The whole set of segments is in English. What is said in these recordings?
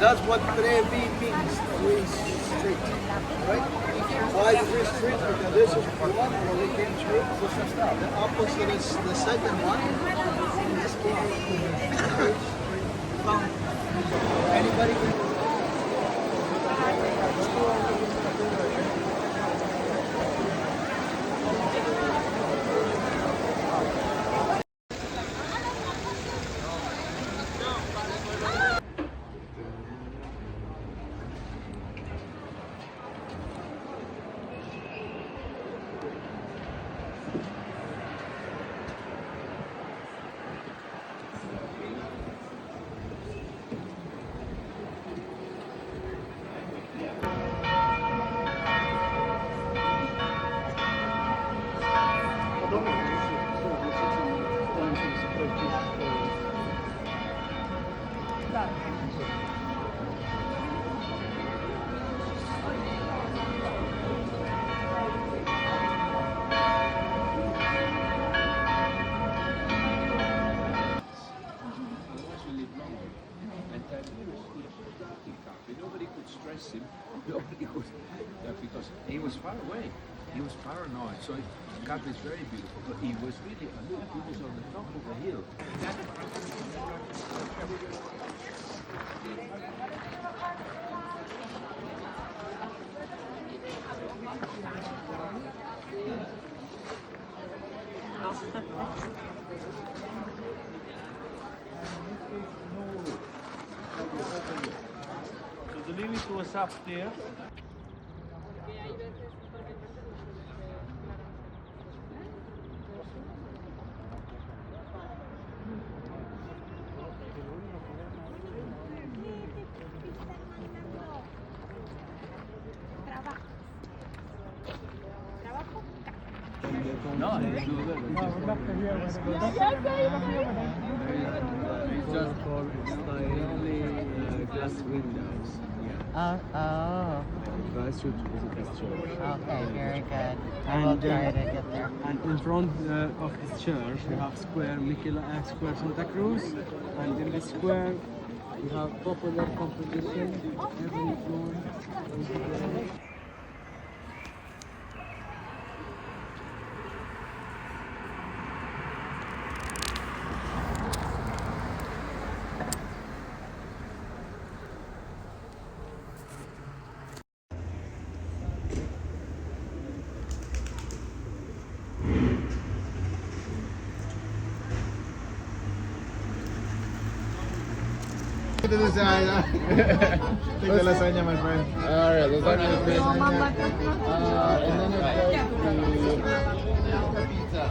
That's what Trevi means, three street, right? Why three street? Because this is one where we came through. The opposite is the second one. In this case, anybody can... Nobody could stress him. Nobody could, because he was far away. He was paranoid. So the Cap is very beautiful, but he was really aloof. He was on the top of a hill. So the limit was up there. No, it's just glass windows. Oh. Guys should visit this church. Okay, very good. I will try to get there. And in front of this church, we have square Square Santa Cruz, and in this square, we have popular competition every floor. Ito na sa take the lasagna, my friend. Alright, lasagna is good. And then you pizza.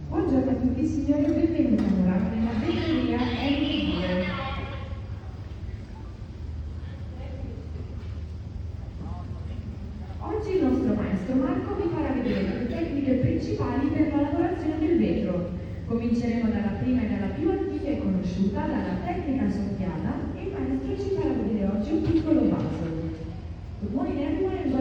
Buongiorno a tutti signori, benvenuti a nella vettoria principali per la lavorazione del vetro. Cominceremo dalla prima e dalla più antica e conosciuta, dalla tecnica soffiata, e il maestro ci farà vedere oggi un piccolo vaso. Good morning everyone and